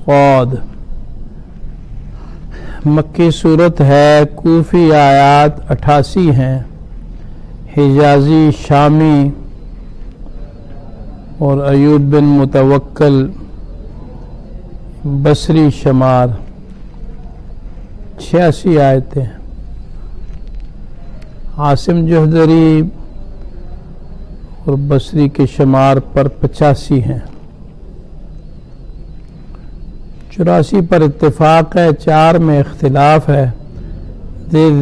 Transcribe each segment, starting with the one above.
صاد مکی صورت ہے، کوفی آیات 88 ہیں، حجازی، شامی اور ایوب بن متوکل بصری شمار 86 آیتیں، عاصم جوہدری اور بصری کے شمار پر 85 ہیں، 84 پر اتفاق ہے، 4 میں اختلاف ہے،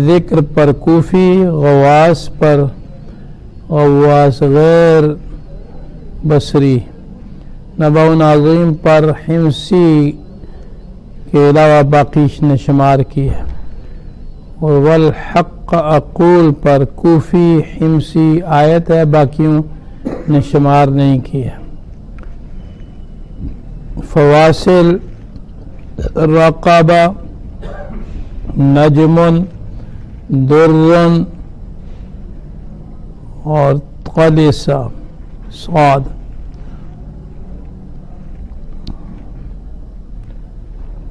ذکر پر کوفی، غواص پر غواص غیر بصری، نبأ عظیم پر حمصی کے علاوہ باقی نے شمار کی ہے، اور والحق اقول پر کوفی حمصی آیت ہے، باقیوں نے شمار نہیں کی ہے۔ فواصل، رقبہ، نجم، درن اور قلصہ صاد۔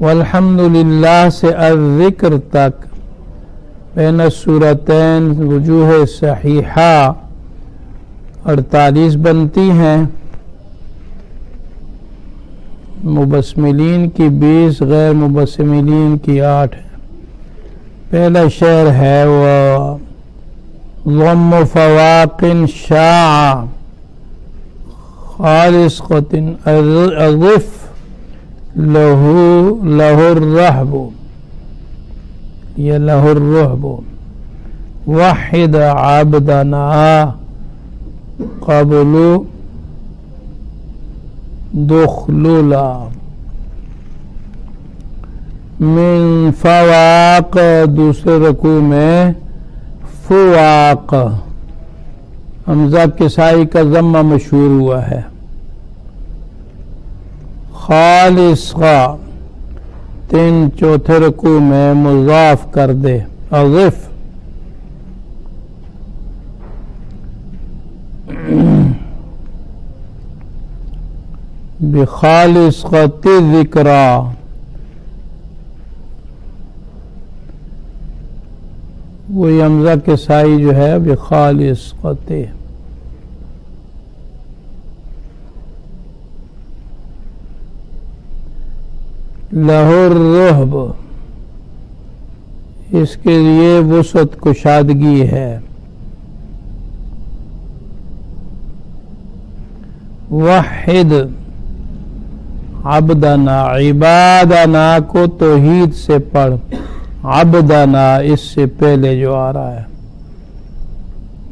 والحمدللہ سے الذکر تک بین السورتین وجوہ صحیحہ 48 بنتی ہیں، مبسملین کی 20، غیر مبسملین کی 8 ہے۔ پہلا شعر ہے وہ ضم فواق شاع خالصۃ اضف لہ الرہب، یہ لہ الرہب، وحد عبدنا قبل دخلولا، من فواق دوسرے رکوع میں فواق، حمزہ کسائی کا ضمہ مشہور ہوا ہے، خالصہ 3 چوتھے رکوع میں مضاف کر دے، اضف، بخالصۃ ذکرا، وہی حمزہ کسائی جو ہے بخالصۃ، لہ الرہب، اس کے لیے وسعت کشادگی ہے، وحد عبدنا، عبادنا کو توحید سے پڑھ، عبدنا اس سے پہلے جو آ رہا ہے،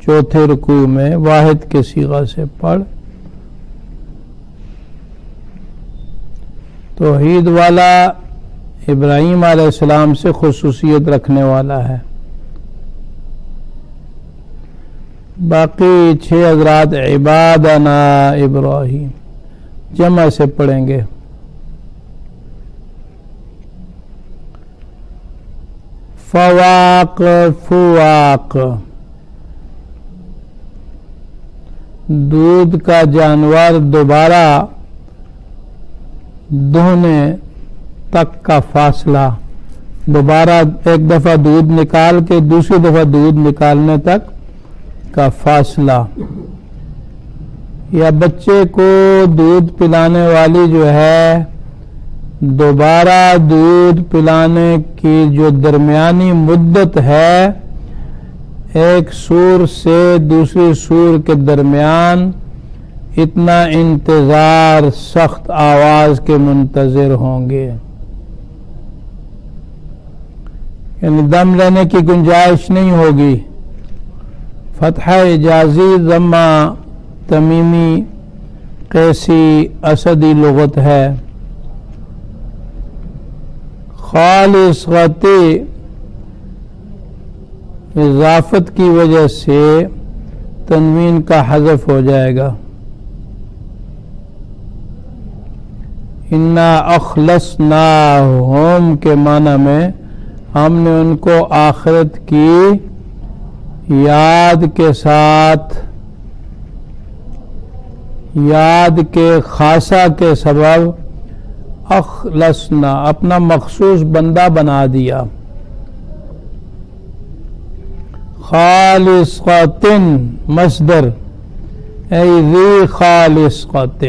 چوتھے رکوع میں واحد کے صیغہ سے پڑھ، توحید والا ابراہیم علیہ السلام سے خصوصیت رکھنے والا ہے۔ باقی 6 حضرات عبادنا ابراہیم جمع سے پڑھیں گے۔ فواق، فواق، دودھ کا جانور دوبارہ دہنے تک کا فاصلہ، دوبارہ ایک دفعہ دودھ نکال کے دوسری دفعہ دودھ نکالنے تک کا فاصلہ، یا بچے کو دودھ پلانے والی جو ہے دوبارہ دودھ پلانے کی جو درمیانی مدت ہے، ایک سور سے دوسری سور کے درمیان اتنا انتظار، سخت آواز کے منتظر ہوں گے، یعنی دم لینے کی گنجائش نہیں ہوگی۔ فتحہ اجازی، ضمہ تمیمی، قیسی، اسدی لغت ہے۔ خالصۃ اضافت کی وجہ سے تنوین کا حذف ہو جائے گا۔ انا اخلصناہم کے معنی میں ہم نے ان کو آخرت کی یاد کے ساتھ، یاد کے خاصہ کے سبب اخلصنا اپنا مخصوص بندہ بنا دیا. خالصۃ مصدر اے ذی خالصۃ،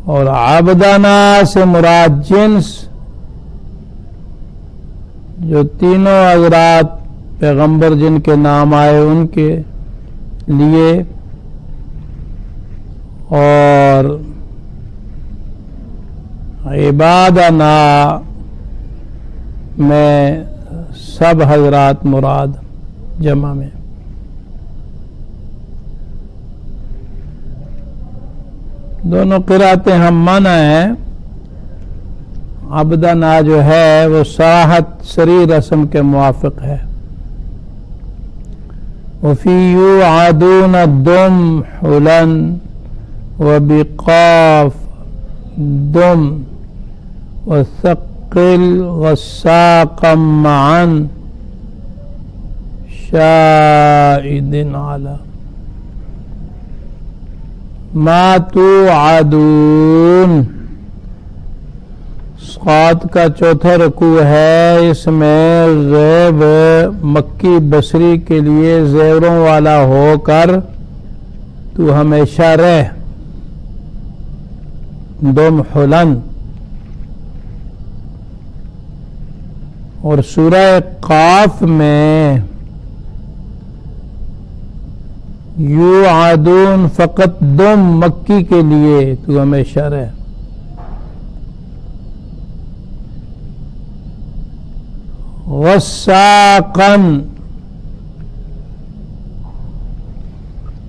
اور عبدنا سے مراد جنس، جو تینوں حضرات پیغمبر جن کے نام آئے ان کے لیے، اور عبادنا میں سب حضرات مراد جمع میں. دونوں قراتیں ہم مانا ہیں. عبدنا جو ہے وہ صراحت سری رسم کے موافق ہے. وفی یوعدون الدم حلن وبقاف دم وثقل غساقا معا شاہد علی ما توعدون. صاد کا چوتھا رکوع ہے، اس میں غیب مکی بصری کے لیے زیوروں والا ہو کر تو ہمیشہ رہ. دم حلن. اور سورہ قاف میں یوعدون فقط دم مکی کے لیے تو ہمیشہ رہ. غساقن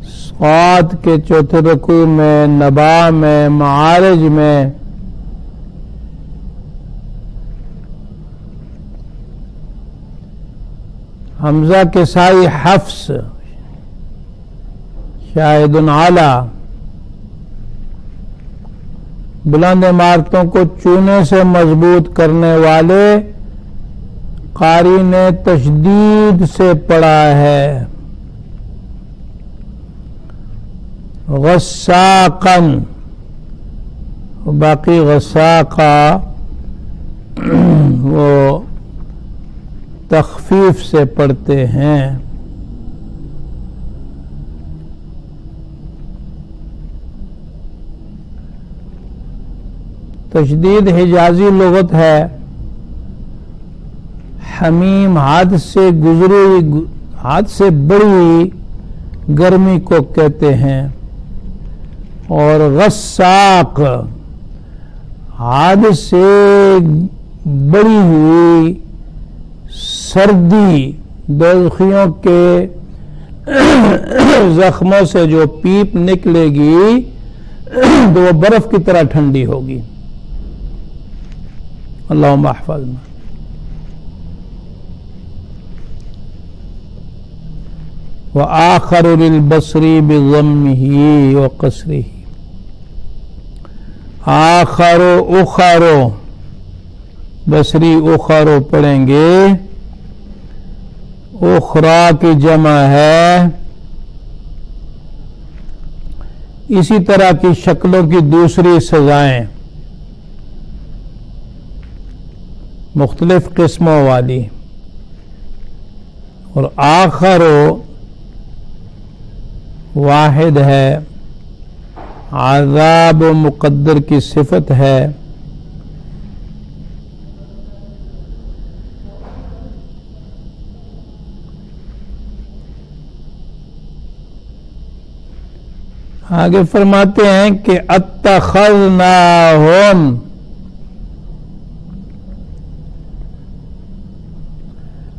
صاد کے چوتھے رکوع میں، نبا میں، معارج میں حمزہ کے سائی حفص شاہد علی. بلند عمارتوں کو چونے سے مضبوط کرنے والے قاری نے تشدید سے پڑھا ہے. غساقن، باقی غساقہ وہ تخفیف سے پڑھتے ہیں. تشدید حجازی لغت ہے. حمیم حد سے گزری، حد سے بڑی گرمی کو کہتے ہیں. اور غساق حد سے بڑی ہوئی سردی، دوزخیوں کے زخموں سے جو پیپ نکلے گی تو وہ برف کی طرح ٹھنڈی ہوگی. اللہم احفظنا. وآخر للبصری بضمه وقصره. آخر اخر، بصری اخر پڑھیں گے. اخرا کی جمع ہے. اسی طرح کی شکلوں کی دوسری سزائیں مختلف قسموں والی. اور آخر واحد ہے، عذاب و مقدر کی صفت ہے. آگے فرماتے ہیں کہ اتخذناہم،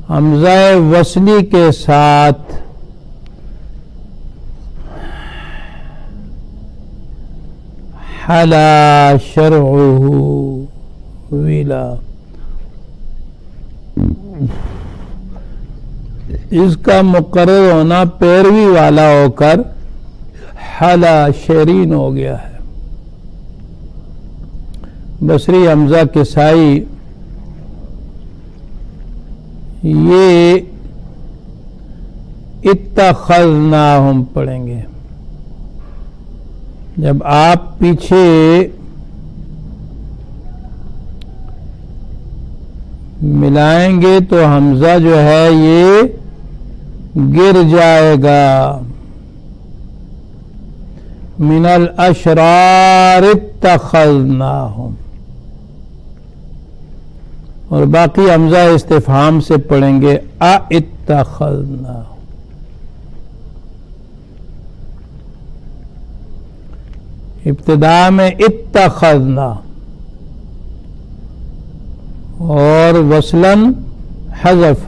حمزہ وصلی کے ساتھ حلا شرعہ ویلا، اس کا مقرر ہونا پیروی والا ہو کر حلا شیرین ہو گیا ہے. بصری حمزہ کسائی یہ اتخذناہم پڑھیں گے. جب آپ پیچھے ملائیں گے تو حمزہ جو ہے یہ گر جائے گا. من الاشرار اتخذناہم، اور باقی حمزہ استفہام سے پڑھیں گے اتخذناہم. ابتدا میں اتخذنا اور وصلاً حذف.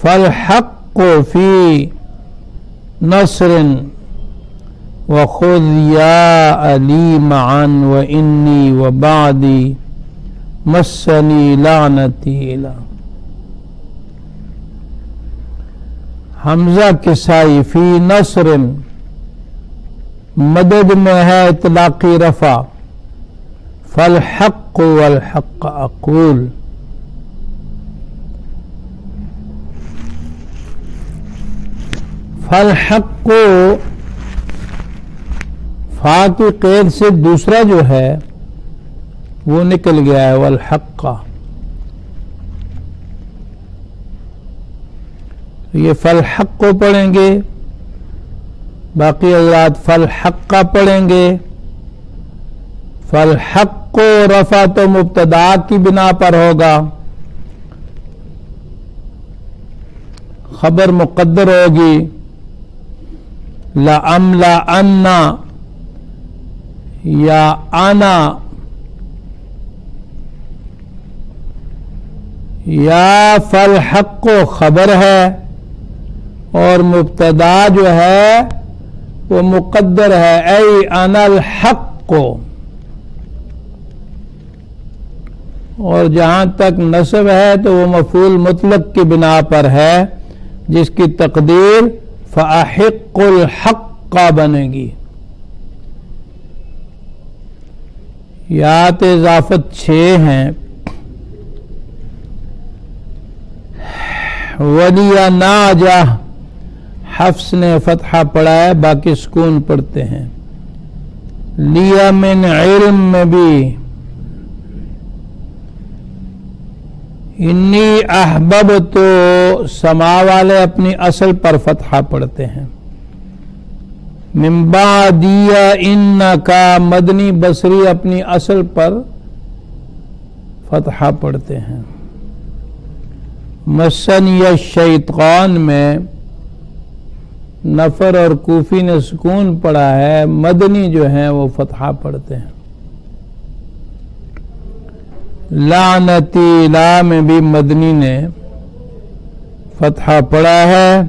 فالحق فی نصر وخذ یا علی معا وانی وبعدی مسنی لعنتی الی. حمزہ کسائی فی نصر مدد میں ہے اطلاقی رفع. فالحق والحق اقول. فالحق فا کی قید سے دوسرا جو ہے وہ نکل گیا ہے والحق. یہ فالحق کو پڑھیں گے، باقی حضرات فالحق پڑھیں گے. فالحق کو رفع تو مبتدا کی بنا پر ہوگا، خبر مقدر ہوگی لأملأن یا انا، یا فالحق کو خبر ہے اور مبتدا جو ہے وہ مقدر ہے ای انا الحق کو. اور جہاں تک نصب ہے تو وہ مفعول مطلق کی بنا پر ہے جس کی تقدیر فأحق الحق بنے گی. یات اضافت 6 ہیں. ولی ناجہ حفص نے فتحہ پڑھا ہے، باقی سکون پڑھتے ہیں. لیا من علم میں بھی انی احبب تو سما والے اپنی اصل پر فتحہ پڑھتے ہیں. من بعدیہ انکا مدنی بصری اپنی اصل پر فتحہ پڑھتے ہیں. مسنی الشیطان میں نفر اور کوفی نے سکون پڑھا ہے، مدنی جو ہیں وہ فتحہ پڑھتے ہیں. لعنتی لا میں بھی مدنی نے فتحہ پڑھا ہے.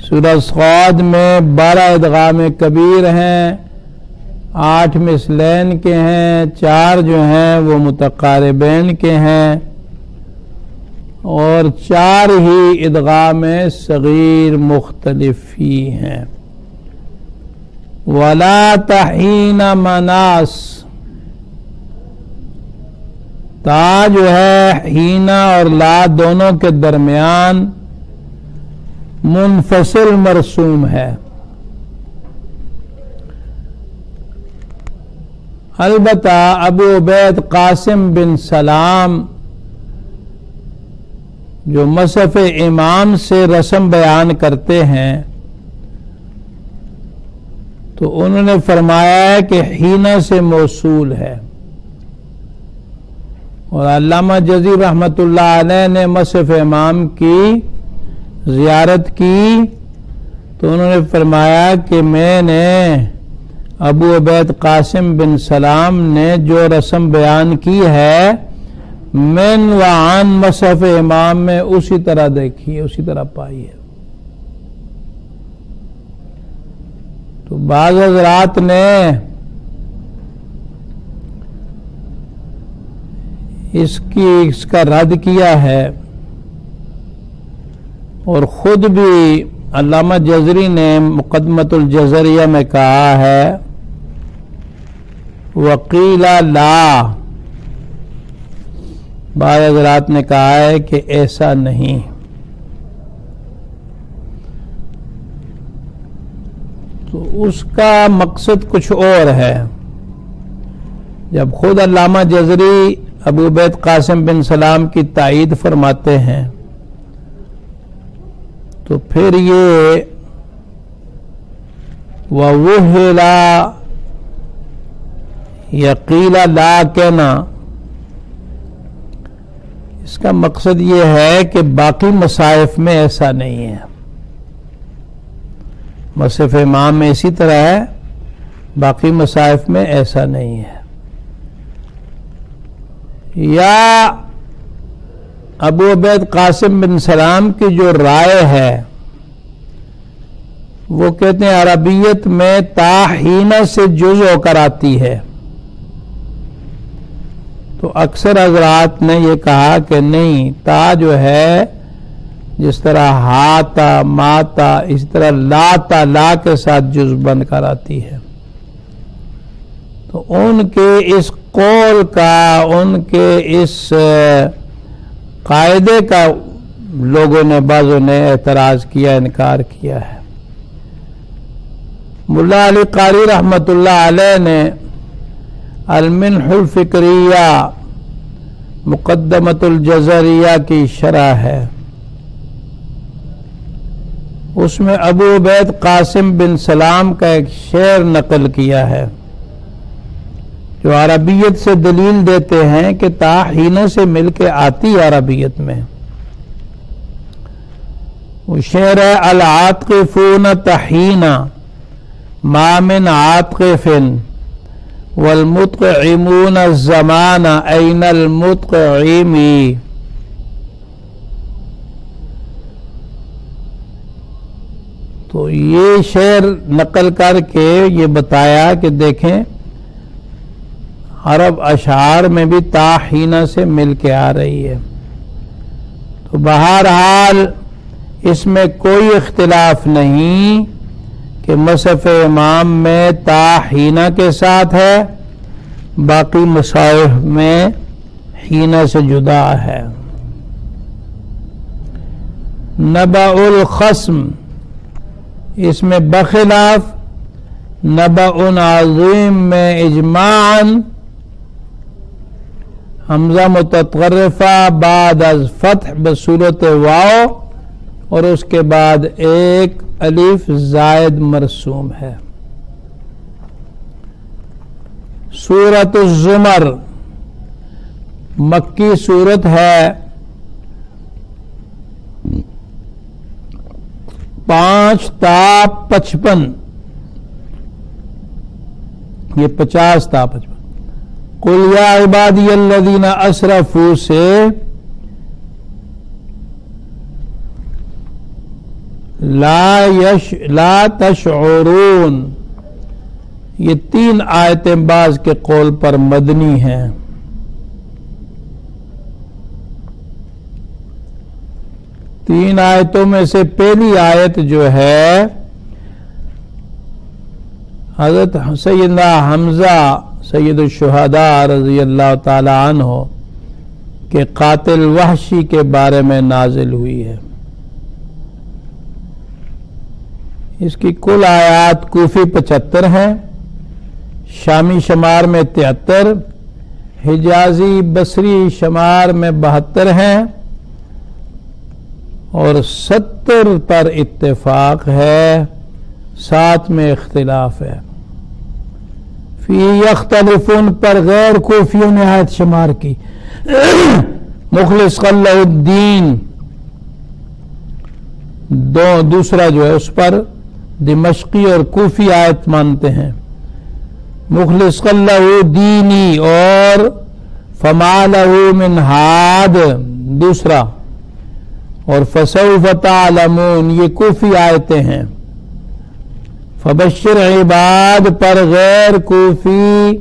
سورہ صاد میں 12 ادغام کبیر ہیں، 8 مثلین کے ہیں، 4 جو ہیں وہ متقاربین کے ہیں اور 4 ہی ادغام صغیر مختلف ہی ہیں. ولا تحین مناس، تا جو ہے ہینا اور لا دونوں کے درمیان منفصل مرسوم ہے. البتہ ابو عبید قاسم بن سلام جو مصحف امام سے رسم بیان کرتے ہیں تو انہوں نے فرمایا ہے کہ ہینا سے موصول ہے. اور علامہ جزیر رحمت اللہ علیہ نے مصحف امام کی زیارت کی تو انہوں نے فرمایا کہ میں نے ابو عبید قاسم بن سلام نے جو رسم بیان کی ہے من و عن مصحف امام میں اسی طرح دیکھی ہے، اسی طرح پائی ہے. تو بعض حضرات نے اس کا رد کیا ہے اور خود بھی علامہ جزری نے مقدمۃ الجزریہ میں کہا ہے وقیل لا، بعض حضرات نے کہا ہے کہ ایسا نہیں. تو اس کا مقصد کچھ اور ہے. جب خود علامہ جزری ابو عبید قاسم بن سلام کی تائید فرماتے ہیں تو پھر یہ وَوُهِلَ یا قیل لا کہنا، اس کا مقصد یہ ہے کہ باقی مصائف میں ایسا نہیں ہے. مصحف امام میں اسی طرح ہے، باقی مصائف میں ایسا نہیں ہے. یا ابو عبید قاسم بن سلام کی جو رائے ہے وہ کہتے ہیں عربیت میں تا حینہ سے جز ہو کر آتی ہے. تو اکثر حضرات نے یہ کہا کہ نہیں، تا جو ہے جس طرح ہاتا ماتا اس طرح لاتا لا کے ساتھ جز بن کر آتی ہے. تو ان کے اس قول کا، ان کے اس قاعدے کا لوگوں نے، بعضوں نے اعتراض کیا، انکار کیا ہے. ملا علی قاری رحمت اللہ علیہ نے المنح الفکریہ مقدمۃ الجزریہ کی شرح ہے، اس میں ابو عبید قاسم بن سلام کا ایک شعر نقل کیا ہے جو عربیت سے دلیل دیتے ہیں کہ تا حینہ سے مل کے آتی عربیت میں. وہ شعر ہے العاطفون تحینہ ما من عاطف والمطعمون الزمان این المطعمی. تو یہ شعر نقل کر کے یہ بتایا کہ دیکھیں عرب اشعار میں بھی تا حینہ سے مل کے آ رہی ہے. تو بہرحال اس میں کوئی اختلاف نہیں کہ مصحف امام میں تا حینہ کے ساتھ ہے، باقی مصاحف میں حینہ سے جدا ہے. نبأ الخصم اس میں بخلاف نبأ عظیم میں اجماعاً حمزہ متطرفہ بعد از فتح بصورت واو اور اس کے بعد ایک الف زائد مرسوم ہے. سورۃ الزمر مکی سورت ہے، 5 تا 55، یہ 50 تا 55. قل یا عبادی الذین اسرفوا سے لا تشعرون، یہ 3 آیتیں بعض کے قول پر مدنی ہیں. تین آیتوں میں سے پہلی آیت جو ہے حضرت سیدنا حمزہ سید الشہداء رضی اللہ تعالی عنہ کے قاتل وحشی کے بارے میں نازل ہوئی ہے. اس کی کل آیات کوفی 75 ہیں، شامی شمار میں 73، حجازی بصری شمار میں 72 ہیں، اور 70 پر اتفاق ہے، 7 میں اختلاف ہے. فی یختلفون پر غیر کوفیوں نے آیت شمار کی. مخلص قلہ الدین دوسرا جو ہے اس پر دمشقی اور کوفی آیت مانتے ہیں. مخلص قلہ دینی اور فما لہ من ہاد دوسرا، اور فسوف تعلمون یہ کوفی آیتیں ہیں. فبشر عباد پر غیر کوفی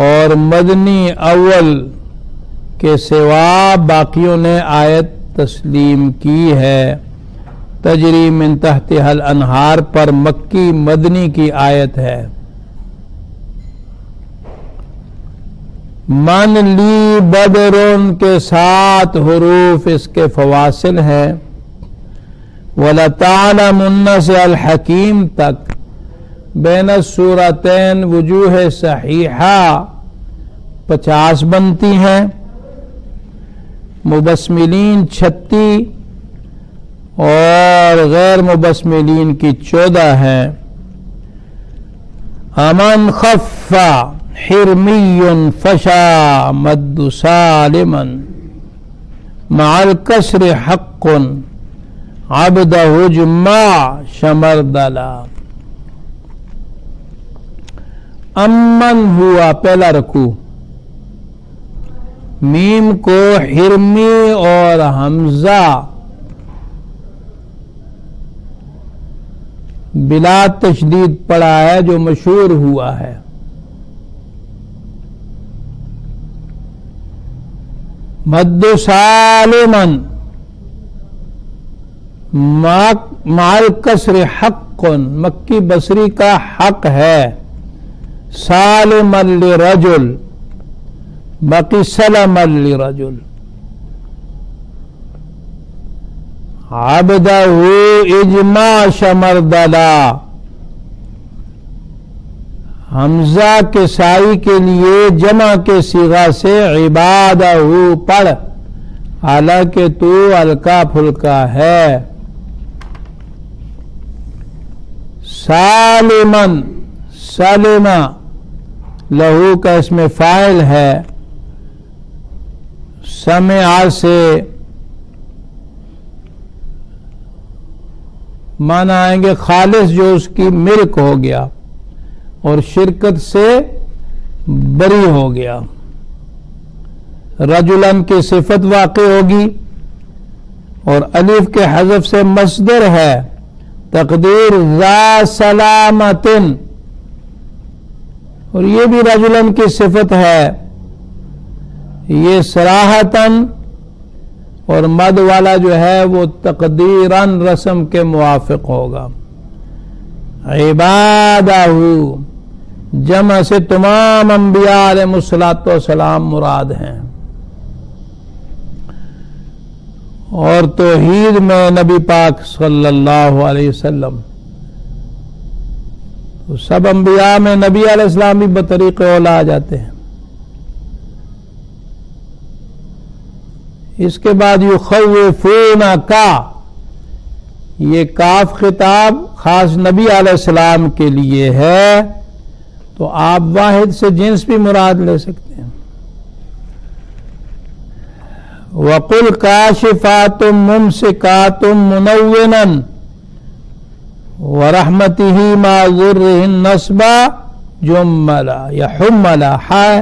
اور مدنی اول کے سوا باقیوں نے آیت تسلیم کی ہے. تجری من تحتها الانہار پر مکی مدنی کی آیت ہے. من لی بدرن کے 7 حروف اس کے فواصل ہیں. وَلَتَعْلَمُنَّ سے الحکیم تک بین السورتین وجوہ صحیحہ 50 بنتی ہیں، مبسملین 36 اور غیر مبسملین کی 14 ہیں۔ امن خف حرمی فشا مد سالما مع الکسر حق عبدہ جمع شمردلا۔ امن ہوا پہلا رکوع، میم کو حرمی اور حمزہ بلا تشدید پڑا ہے جو مشہور ہوا ہے۔ مد سالمن مع الکسر حق، مکی بصری کا حق ہے، سالمن لرجل باقی سلمن لرجل، عبدہ اجماع شمردلا، حمزہ کے سائی کے لیے جمع کے صیغہ سے عبادہ پڑھ، حالانکہ تو ہلکا پھلکا ہے۔ سالمن سلمہ لہو کا اس میں فاعل ہے، سمع سے معنی آئیں گے خالص جو اس کی ملک ہو گیا اور شرکت سے بری ہو گیا۔ رجلن کی صفت واقع ہوگی اور الف کے حذف سے مصدر ہے، تقدیر ذا سلامتن، اور یہ بھی رجلن کی صفت ہے، یہ صراحتن، اور مد والا جو ہے وہ تقدیراً رسم کے موافق ہوگا۔ عبادہ جمع سے تمام انبیاء علیہ الصلوۃ والسلام مراد ہیں، اور توحید میں نبی پاک صلی اللہ علیہ وسلم تو سب انبیاء میں نبی علیہ السلام بھی بطریق اولا آ جاتے ہیں۔ اس کے بعد یخوفونک، یہ کاف خطاب خاص نبی علیہ السلام کے لیے ہے، تو آپ واحد سے جنس بھی مراد لے سکتے ہیں۔ وَقُلْ كَاشِفَاتٌ مُمْسِكَاتٌ مُنَوِّنًا وَرَحْمَتِهِ مَا ذُرِّهِ النَّصْبَ جُمَّلَ یا حُمَّلَ حائے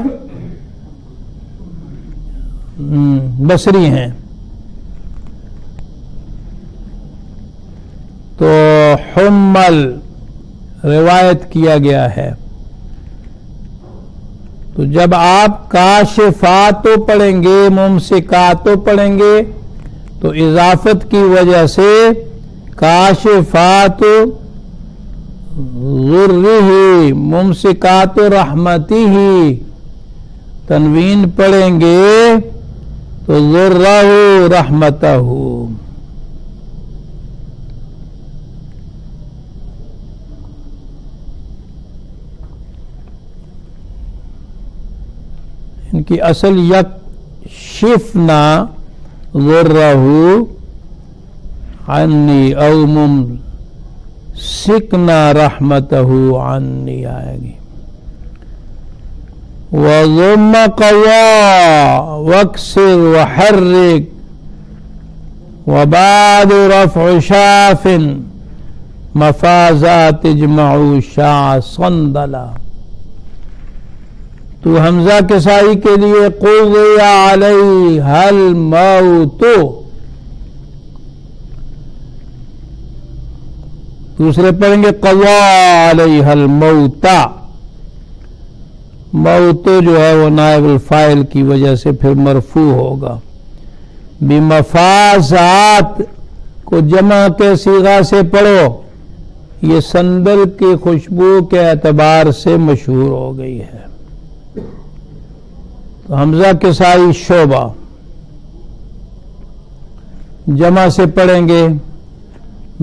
بصری ہیں، تو حمل روایت کیا گیا ہے۔ تو جب آپ کاشفات پڑھیں گے ممسکات پڑھیں گے تو اضافت کی وجہ سے کاشفات ذرہ ممسکات رحمتہ، تنوین پڑھیں گے تو ذرہ رحمتہ، ان کی اصل یکشفنا ذرہ عنی او ممسکنا رحمتہ عنی آئے گی۔ وَضُمَّ قَوَّا وَاكْسِرْ وَحَرِّكْ وَبَعْدُ رَفْعُ شَافٍ مَفَازَاتِ اجْمَعُوا شَاعَ صَنْدَلَا۔ تو حمزہ کے سائی کے لیے قُضِیَ عَلَيْهَا الْمَوْتُ، دوسرے پڑھیں گے قضا علیہ الموت، موت جو ہے وہ نائب الفاعل کی وجہ سے پھر مرفوع ہوگا۔ بمفازات کو جمع کے صیغہ سے پڑھو، یہ سندل کی خوشبو کے اعتبار سے مشہور ہو گئی ہے۔ تو حمزہ کے سائی شعبہ جمع سے پڑھیں گے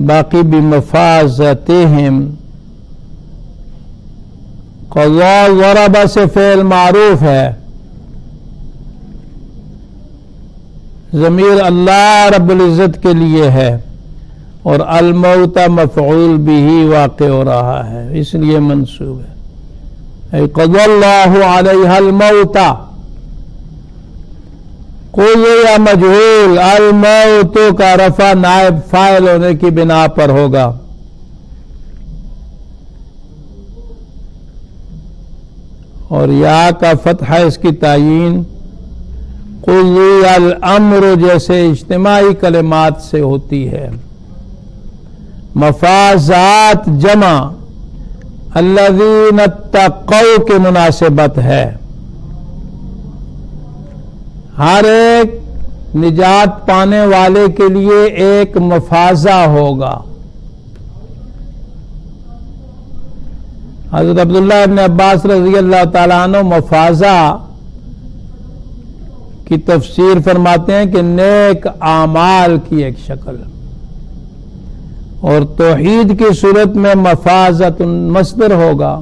باقی بمفازتہم قضا ضرب سے فعل معروف ہے، ضمیر اللہ رب العزت کے لیے ہے، اور الموت مفعول بھی واقع ہو رہا ہے اس لیے منصوب ہے۔ قضى اللہ علیہ الموت، قضی یا مجہول، الموت کا رفع نائب فاعل ہونے کی بنا پر ہوگا۔ اور یا کا فتحہ اس کی تعیین قضی الامر جیسے اجتماعی کلمات سے ہوتی ہے۔ مفازات جمع الذین اتقوا کے مناسبت ہے، ہر ایک نجات پانے والے کے لیے ایک مفازہ ہوگا۔ حضرت عبداللہ ابن عباس رضی اللہ تعالیٰ عنہ مفازہ کی تفسیر فرماتے ہیں کہ نیک اعمال کی ایک شکل، اور توحید کی صورت میں مفازت مصدر ہوگا۔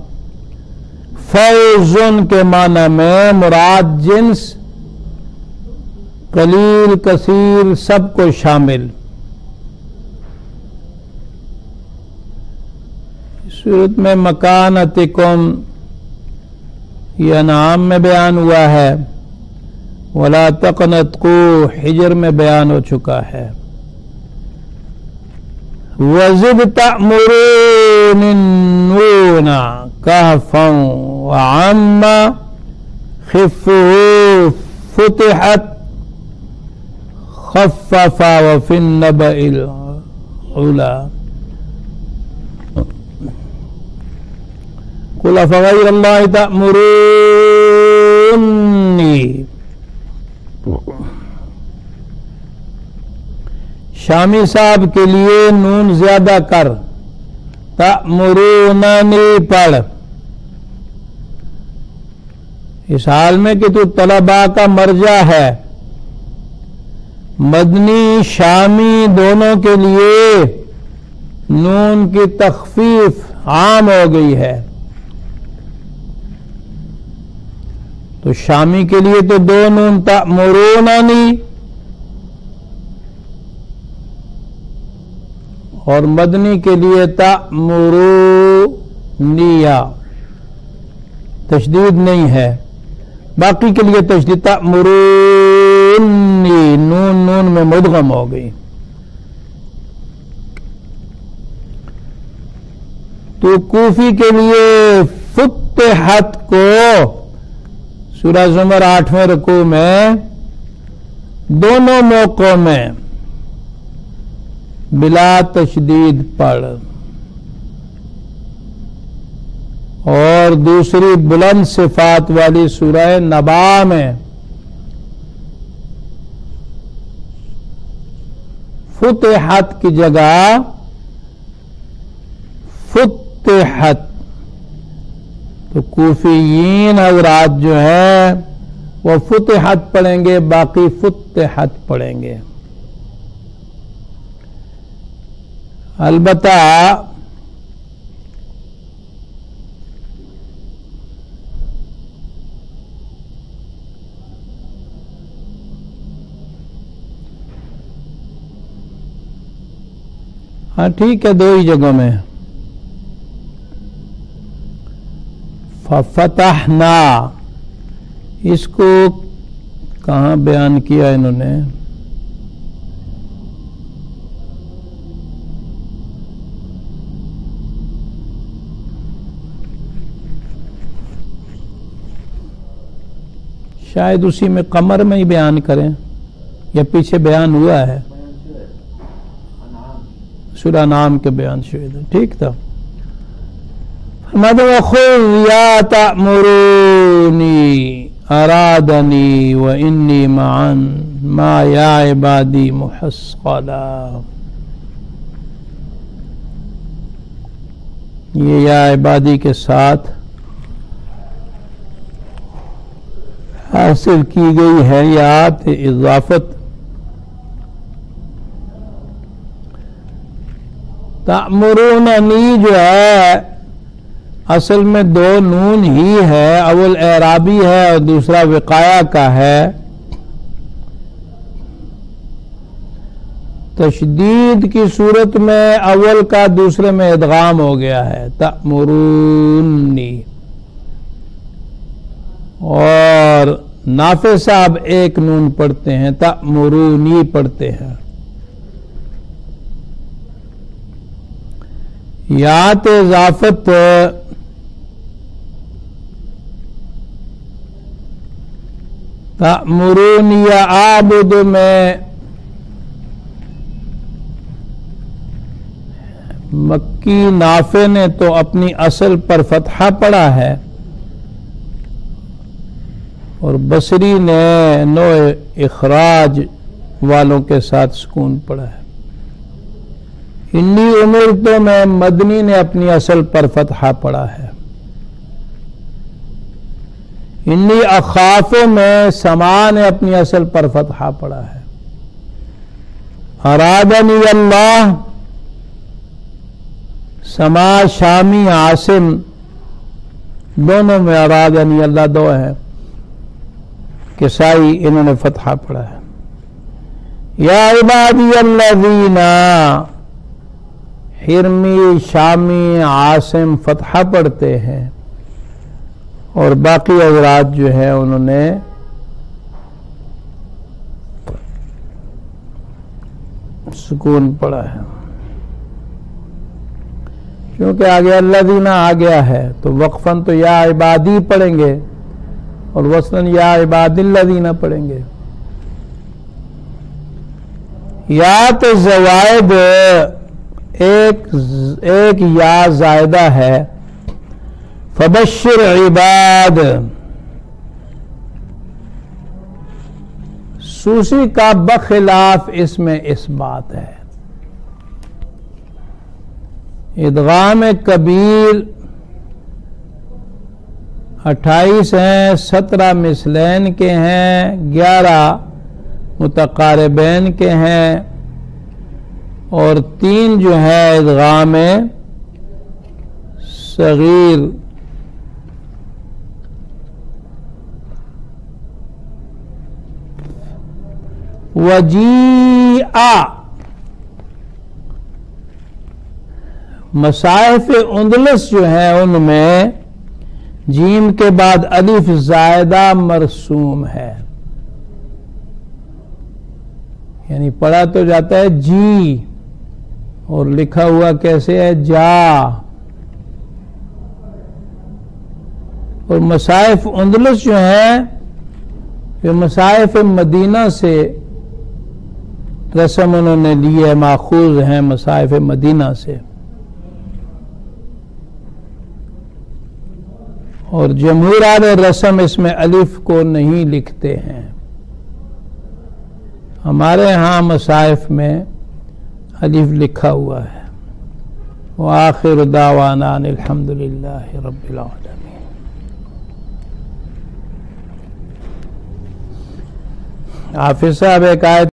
فوزن کے معنی میں مراد جنس، قلیل کثیر سب کو شامل۔ صورت میں مکانتکم یہ انعام میں بیان ہوا ہے، ولا تقنطوا حجر میں بیان ہو چکا ہے۔ وَزِدْ تَأْمُرُونِ النُّونَ كَهْفًا وَعَمَّ خِفُّهُ فُتِحَتْ خَفَّفَ وَفِي النَّبَإِ الْعُلَى قُلْ أَفَغَيْرَ اللَّهِ تَأْمُرُونِّي۔ شامی صاحب کے لیے نون زیادہ کر، تأمروننی پڑھ، اس حال میں کہ تو طلباء کا مرجع ہے۔ مدنی شامی دونوں کے لیے نون کی تخفیف عام ہو گئی ہے، تو شامی کے لیے تو دو نون تأمروننی، اور مدنی کے لیے تأمرونیہ تشدید نہیں ہے، باقی کے لیے تشدید تأمرونی نون نون میں مدغم ہو گئی۔ تو کوفی کے لیے فتحت کو سورہ زمر 8ویں رکوع میں دونوں موقعوں میں بلا تشدید پڑھ، اور دوسری بلند صفات والی سورہ نبا میں فتحت کی جگہ فتحت، تو کوفیین حضرات جو ہیں وہ فتحت پڑھیں گے، باقی فتحت پڑھیں گے۔ البتہ ہاں ٹھیک ہے، دو ہی جگہوں میں ففتحنا، اس کو کہاں بیان کیا انہوں نے؟ شاید اسی میں قمر میں ہی بیان کریں، یا پیچھے بیان ہوا ہے سورہ انعام کے بیان شاید ٹھیک تھا۔ وَخُذْ يَا تَأْمُرُونِي أَرَادَنِي وَإِنِّي مَعًا مَا يَا عِبَادِي مُحَصَّلًا، یہ یا عبادی کے ساتھ حاصل کی گئی ہے یاد اضافت، تأمروننی جو ہے اصل میں دو نون ہی ہے، اول اعرابی ہے اور دوسرا وقایا کا ہے۔ تشدید کی صورت میں اول کا دوسرے میں ادغام ہو گیا ہے، تأمرونی، اور نافع صاحب ایک نون پڑھتے ہیں، تأمرونی پڑھتے ہیں۔ یات اضافت تأمرونی اعبد میں مکی نافع نے تو اپنی اصل پر فتحہ پڑھا ہے اور بصری نے نوع اخراج والوں کے ساتھ سکون پڑھا ہے۔ انی امرتو میں مدنی نے اپنی اصل پر فتحہ پڑھا ہے۔ انی اخاف میں سما نے اپنی اصل پر فتحہ پڑھا ہے۔ ارادنی اللہ، سما شامی عاصم دونوں میں ارادنی اللہ دو ہیں، کسائی انہوں نے فتحہ پڑھا ہے۔ یا عبادی الذین، حرمی شامی عاصم فتحہ پڑھتے ہیں اور باقی حضرات جو ہے انہوں نے سکون پڑھا ہے، کیونکہ آگے الذین آ گیا ہے تو وقفاً تو یا عبادی پڑھیں گے اور وصلاً یا عباد الذین پڑھیں گے۔ یا تو زوائد ایک یا زائدہ ہے، فبشر عباد، سوسی کا بخلاف اس میں اس بات ہے۔ ادغام کبیر 28 ہیں، 17 مثلین کے ہیں، 11 متقاربین کے ہیں اور 3 جو ہے ادغام صغیر۔ وجیء، مصاحف اندلس جو ہیں ان میں جیم کے بعد الف زائدہ مرسوم ہے، یعنی پڑھا تو جاتا ہے جی اور لکھا ہوا کیسے ہے جا۔ اور مصاحف اندلس جو ہیں یہ مصاحف مدینہ سے رسم انہوں نے لی ہے، ماخوذ ہیں مصاحف مدینہ سے، اور جمہور اہل رسم اس میں الف کو نہیں لکھتے ہیں۔ ہمارے ہاں مصاحف میں الف لکھا ہوا ہے۔ وآخر دعوانا ان الحمدللہ رب العالمین۔ حافظ صاحب ایک آیت